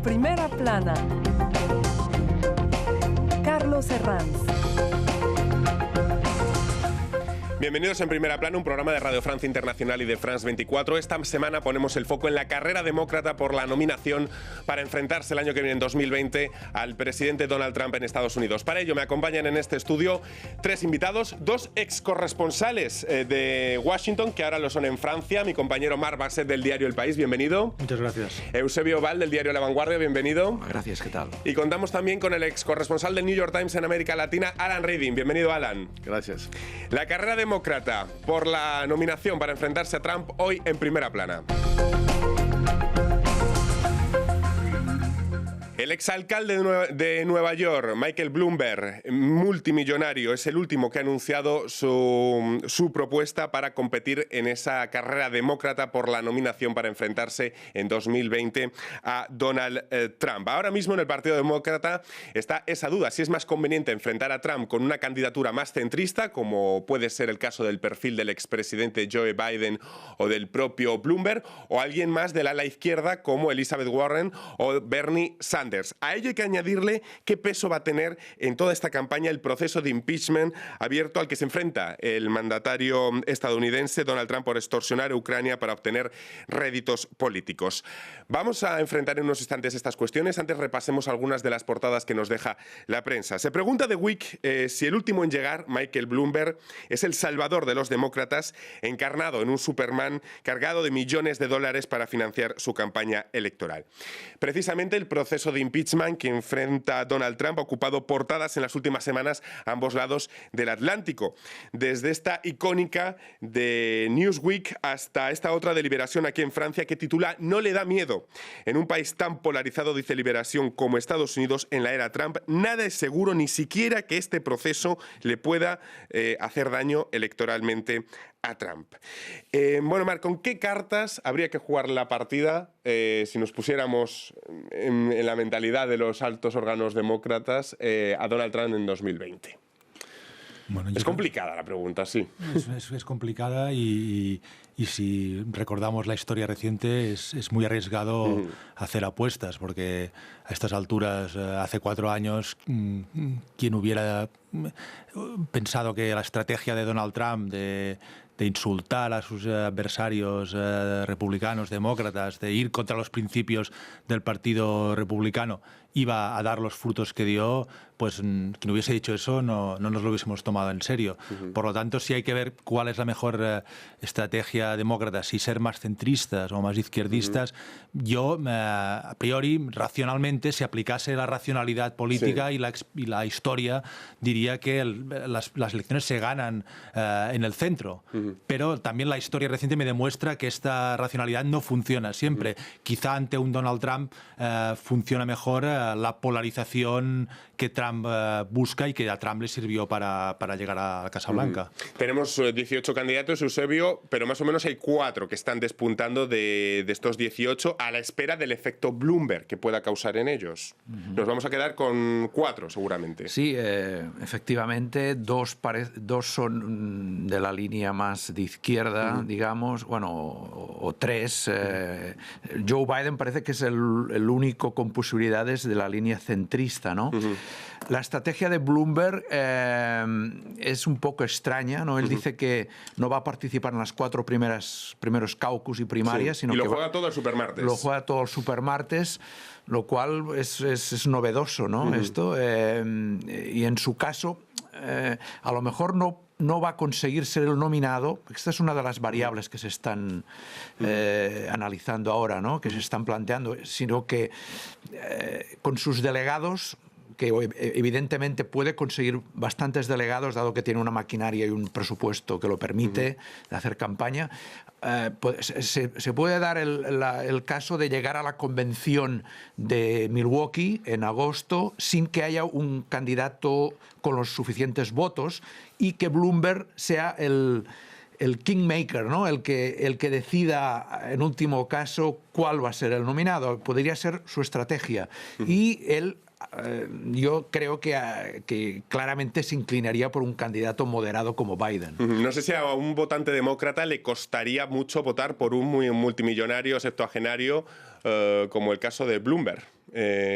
Primera Plana. Carlos Herranz. Bienvenidos en Primera Plana, un programa de Radio Francia Internacional y de France 24. Esta semana ponemos el foco en la carrera demócrata por la nominación para enfrentarse el año que viene, en 2020, al presidente Donald Trump en Estados Unidos. Para ello me acompañan en este estudio tres invitados, dos ex corresponsales de Washington, que ahora lo son en Francia. Mi compañero Marc Basset del diario El País, bienvenido. Muchas gracias. Eusebio Val del diario La Vanguardia, bienvenido. Gracias, ¿qué tal? Y contamos también con el ex corresponsal del New York Times en América Latina, Alan Reading. Bienvenido, Alan. Gracias. La carrera demócrata por la nominación para enfrentarse a Trump hoy en Primera Plana. El exalcalde de Nueva York, Michael Bloomberg, multimillonario, es el último que ha anunciado su propuesta para competir en esa carrera demócrata por la nominación para enfrentarse en 2020 a Donald Trump. Ahora mismo en el Partido Demócrata está esa duda, si es más conveniente enfrentar a Trump con una candidatura más centrista, como puede ser el caso del perfil del expresidente Joe Biden o del propio Bloomberg, o alguien más del ala izquierda como Elizabeth Warren o Bernie Sanders. A ello hay que añadirle qué peso va a tener en toda esta campaña el proceso de impeachment abierto al que se enfrenta el mandatario estadounidense Donald Trump por extorsionar a Ucrania para obtener réditos políticos. Vamos a enfrentar en unos instantes estas cuestiones. Antes repasemos algunas de las portadas que nos deja la prensa. Se pregunta The Week si el último en llegar, Michael Bloomberg, es el salvador de los demócratas, encarnado en un Superman cargado de millones de dólares para financiar su campaña electoral. Precisamente el proceso de impeachment que enfrenta a Donald Trump ha ocupado portadas en las últimas semanas a ambos lados del Atlántico. Desde esta icónica de Newsweek hasta esta otra de Liberación aquí en Francia que titula "No le da miedo". En un país tan polarizado, dice Liberación, como Estados Unidos en la era Trump, nada es seguro, ni siquiera que este proceso le pueda hacer daño electoralmente a Trump. Bueno, Marc, ¿con qué cartas habría que jugar la partida si nos pusiéramos en la mentalidad de los altos órganos demócratas a Donald Trump en 2020? Bueno, es complicada la pregunta, sí. Es complicada y si recordamos la historia reciente es muy arriesgado hacer apuestas, porque a estas alturas, hace 4 años, ¿quién hubiera pensado que la estrategia de Donald Trump de insultar a sus adversarios republicanos, demócratas, de ir contra los principios del Partido Republicano, iba a dar los frutos que dio? Pues quien hubiese dicho eso no nos lo hubiésemos tomado en serio. Por lo tanto, sí hay que ver cuál es la mejor estrategia demócrata, si ser más centristas o más izquierdistas. Yo, a priori, racionalmente, si aplicase la racionalidad política y la historia, diría que las elecciones se ganan en el centro. Pero también la historia reciente me demuestra que esta racionalidad no funciona siempre. Quizá ante un Donald Trump funciona mejor la polarización que Trump busca y que a Trump le sirvió para llegar a la Casa Blanca. Tenemos 18 candidatos, Eusebio, pero más o menos hay 4 que están despuntando de estos 18 a la espera del efecto Bloomberg que pueda causar en ellos. Nos vamos a quedar con 4 seguramente. Sí, efectivamente, dos son de la línea más de izquierda, digamos, bueno, o 3. Joe Biden parece que es el único con posibilidades de la línea centrista, ¿no? La estrategia de Bloomberg es un poco extraña, ¿no? Él dice que no va a participar en las 4 primeros caucus y primarias, sino y lo que juega todo el supermartes. Lo juega todo el supermartes, lo cual es novedoso, ¿no? Esto, y en su caso, a lo mejor no va a conseguir ser el nominado. Esta es una de las variables que se están analizando ahora, ¿no? Que se están planteando, sino que con sus delegados, que evidentemente puede conseguir bastantes delegados, dado que tiene una maquinaria y un presupuesto que lo permite de hacer campaña, se puede dar el caso de llegar a la convención de Milwaukee en agosto sin que haya un candidato con los suficientes votos y que Bloomberg sea el kingmaker, ¿no? El que decida en último caso cuál va a ser el nominado. Podría ser su estrategia. Y él yo creo que claramente se inclinaría por un candidato moderado como Biden. No sé si a un votante demócrata le costaría mucho votar por un multimillonario septuagenario como el caso de Bloomberg.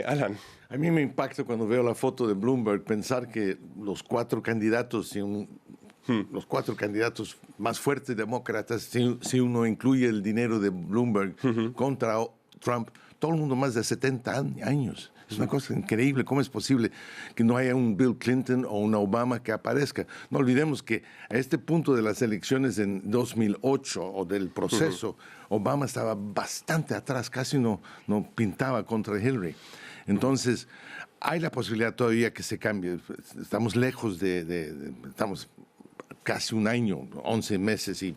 Alan. A mí me impacta cuando veo la foto de Bloomberg pensar que los 4 candidatos, los 4 candidatos más fuertes demócratas, si uno incluye el dinero de Bloomberg contra Trump, todo el mundo más de 70 años. Es una cosa increíble. ¿Cómo es posible que no haya un Bill Clinton o un Obama que aparezca? No olvidemos que a este punto de las elecciones en 2008 o del proceso, Obama estaba bastante atrás, casi no pintaba contra Hillary. Entonces, hay la posibilidad todavía que se cambie. Estamos lejos estamos casi un año, 11 meses y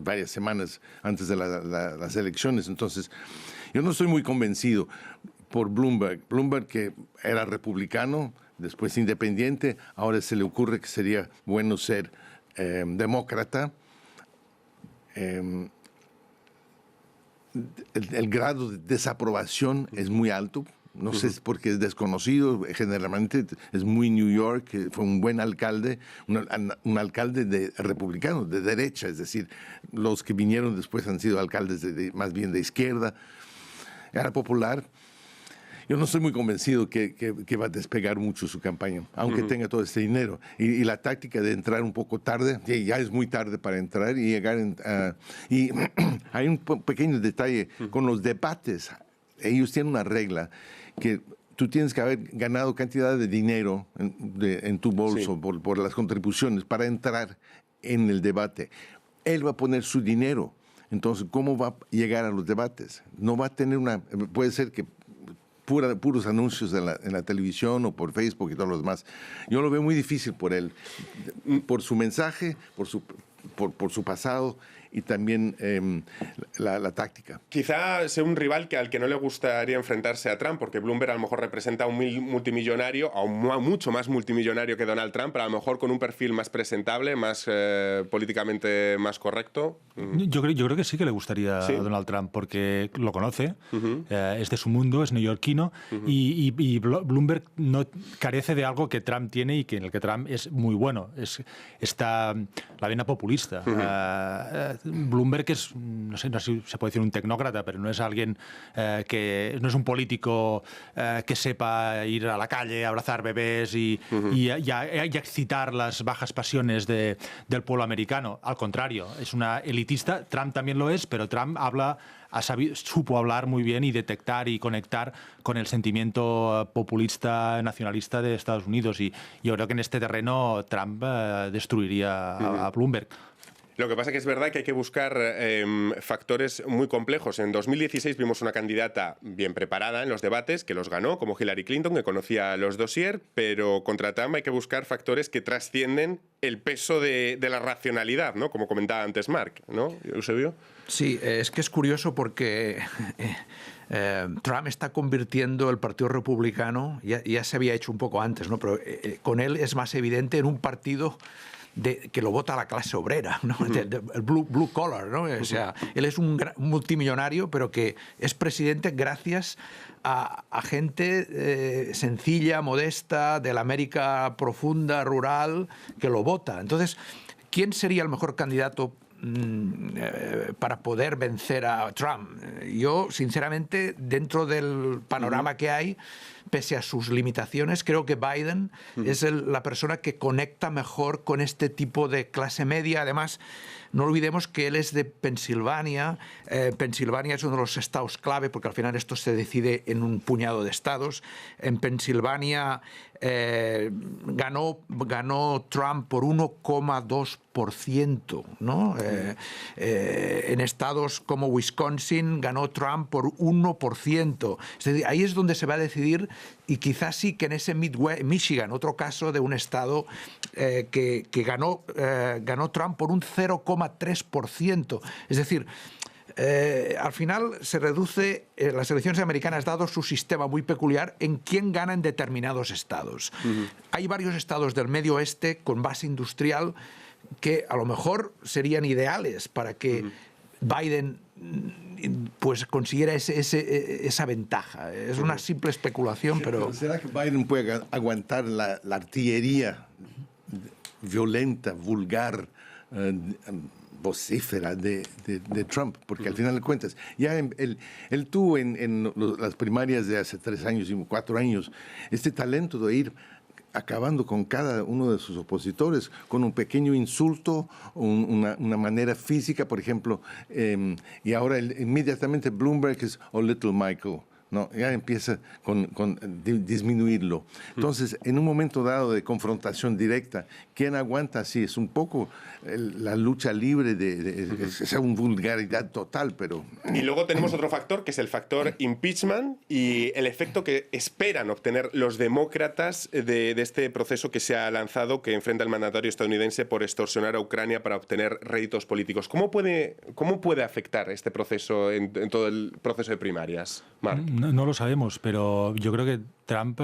varias semanas antes de las elecciones. Entonces, yo no estoy muy convencido por Bloomberg. Bloomberg, que era republicano, después independiente, ahora se le ocurre que sería bueno ser demócrata. El grado de desaprobación es muy alto. No sé si es porque es desconocido, generalmente es muy New York, fue un buen alcalde, un alcalde republicano, de derecha, es decir, los que vinieron después han sido alcaldes más bien de izquierda. Era popular. Yo no estoy muy convencido que va a despegar mucho su campaña, aunque tenga todo este dinero. Y la táctica de entrar un poco tarde, ya es muy tarde para entrar y llegar. Y hay un pequeño detalle con los debates. Ellos tienen una regla que tú tienes que haber ganado cantidad de dinero en tu bolso por las contribuciones para entrar en el debate. Él va a poner su dinero. Entonces, ¿cómo va a llegar a los debates? No va a tener puede ser que puros anuncios en la televisión o por Facebook y todo lo demás. Yo lo veo muy difícil por él, por su mensaje, por su pasado y también la táctica. Quizá sea un rival al que no le gustaría enfrentarse a Trump, porque Bloomberg a lo mejor representa a un multimillonario, a mucho más multimillonario que Donald Trump, pero a lo mejor con un perfil más presentable, más políticamente más correcto. Yo creo que sí que le gustaría a Donald Trump, porque lo conoce, es de su mundo, es neoyorquino, y Bloomberg no carece de algo que Trump tiene y en el que Trump es muy bueno. Está la vena populista. Bloomberg es, no sé si se puede decir un tecnócrata, pero no es alguien que no es un político que sepa ir a la calle, abrazar bebés y excitar las bajas pasiones del pueblo americano. Al contrario, es una elitista. Trump también lo es, pero Trump supo hablar muy bien y detectar y conectar con el sentimiento populista nacionalista de Estados Unidos, y yo creo que en este terreno Trump destruiría a Bloomberg. Lo que pasa es que es verdad que hay que buscar factores muy complejos. En 2016 vimos una candidata bien preparada en los debates, que los ganó, como Hillary Clinton, que conocía los dossiers, pero contra Trump hay que buscar factores que trascienden el peso de la racionalidad, ¿no? Como comentaba antes Marc, ¿no, Eusebio? Sí, es que es curioso porque Trump está convirtiendo el Partido Republicano, ya se había hecho un poco antes, ¿no? Pero con él es más evidente, en un partido que lo vota la clase obrera, ¿no? El blue collar, ¿no? O sea, él es un multimillonario, pero que es presidente gracias a gente sencilla, modesta, de la América profunda, rural, que lo vota. Entonces, ¿quién sería el mejor candidato para poder vencer a Trump? Yo, sinceramente, dentro del panorama que hay, pese a sus limitaciones, creo que Biden es la persona que conecta mejor con este tipo de clase media. Además, no olvidemos que él es de Pensilvania. Pensilvania es uno de los estados clave, porque al final esto se decide en un puñado de estados. En Pensilvania ganó Trump por 1,2%, ¿no? En estados como Wisconsin ganó Trump por 1%. Es decir, ahí es donde se va a decidir, y quizás sí que en ese Michigan, otro caso de un estado que ganó Trump por un 0,3%. Es decir, al final se reduce las elecciones americanas, dado su sistema muy peculiar, en quién gana en determinados estados. Hay varios estados del medio oeste con base industrial que a lo mejor serían ideales para que Biden pues consiguiera esa ventaja. Es una simple especulación, pero... ¿Será que Biden puede aguantar la artillería violenta, vulgar, vocífera de Trump? Porque al final de cuentas, ya él tuvo en las primarias de hace 3 años y 4 años este talento de ir acabando con cada uno de sus opositores, con un pequeño insulto, una manera física, por ejemplo, y ahora inmediatamente Bloomberg es "Oh, little Michael", ¿no? Ya empieza con disminuirlo. Entonces, en un momento dado de confrontación directa, ¿quién aguanta así? Es un poco la lucha libre es una vulgaridad total, pero... Y luego tenemos otro factor, que es el factor impeachment y el efecto que esperan obtener los demócratas de este proceso que se ha lanzado, que enfrenta el mandatario estadounidense por extorsionar a Ucrania para obtener réditos políticos. ¿Cómo puede afectar este proceso en todo el proceso de primarias, Marc? No lo sabemos, pero yo creo que Trump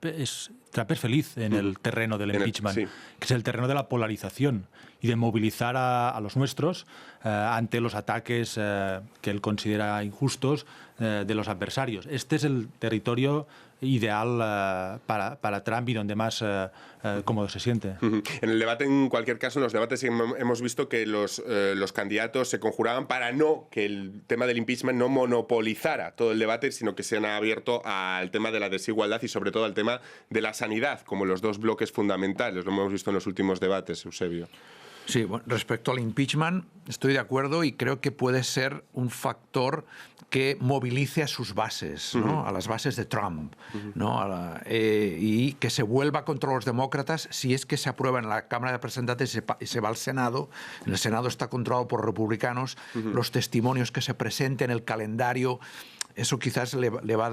es feliz en el terreno del impeachment, sí, que es el terreno de la polarización y de movilizar a los nuestros ante los ataques que él considera injustos de los adversarios. Este es el territorio ideal para Trump y donde más cómodo se siente. En el debate, en cualquier caso, en los debates hemos visto que los candidatos se conjuraban para que el tema del impeachment no monopolizara todo el debate, sino que se han abierto al tema de la desigualdad y sobre todo al tema de la sanidad, como los 2 bloques fundamentales. Lo hemos visto en los últimos debates, Eusebio. Sí, bueno, respecto al impeachment estoy de acuerdo y creo que puede ser un factor que movilice a sus bases, ¿no? A las bases de Trump, ¿no? Y que se vuelva contra los demócratas si es que se aprueba en la Cámara de Representantes y se va al Senado. En el Senado está controlado por republicanos. Los testimonios que se presenten, el calendario, eso quizás le va a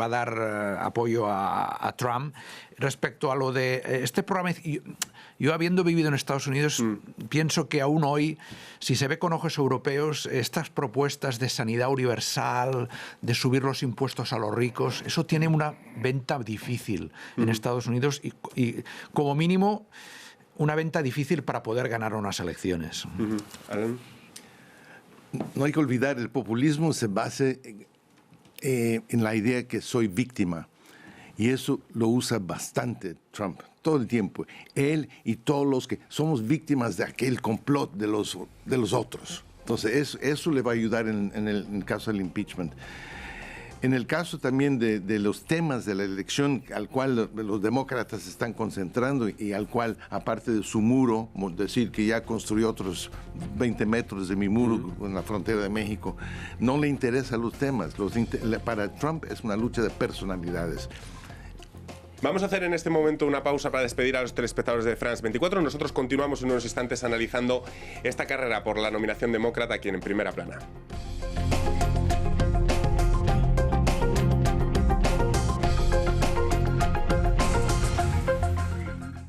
dar apoyo a Trump. Respecto a lo de este programa, yo habiendo vivido en Estados Unidos, pienso que aún hoy, si se ve con ojos europeos, estas propuestas de sanidad universal, de subir los impuestos a los ricos, eso tiene una venta difícil en Estados Unidos y como mínimo una venta difícil para poder ganar unas elecciones. Alan. No hay que olvidar, el populismo se basa en la idea que soy víctima. Y eso lo usa bastante Trump, todo el tiempo. Él y todos los que somos víctimas de aquel complot de los otros. Entonces, eso le va a ayudar en el caso del impeachment. En el caso también de los temas de la elección al cual los demócratas se están concentrando y al cual, aparte de su muro, decir que ya construyó otros 20 metros de mi muro en la frontera de México, no le interesan los temas. Para Trump es una lucha de personalidades. Vamos a hacer en este momento una pausa para despedir a los telespectadores de France 24. Nosotros continuamos en unos instantes analizando esta carrera por la nominación demócrata aquí en Primera Plana.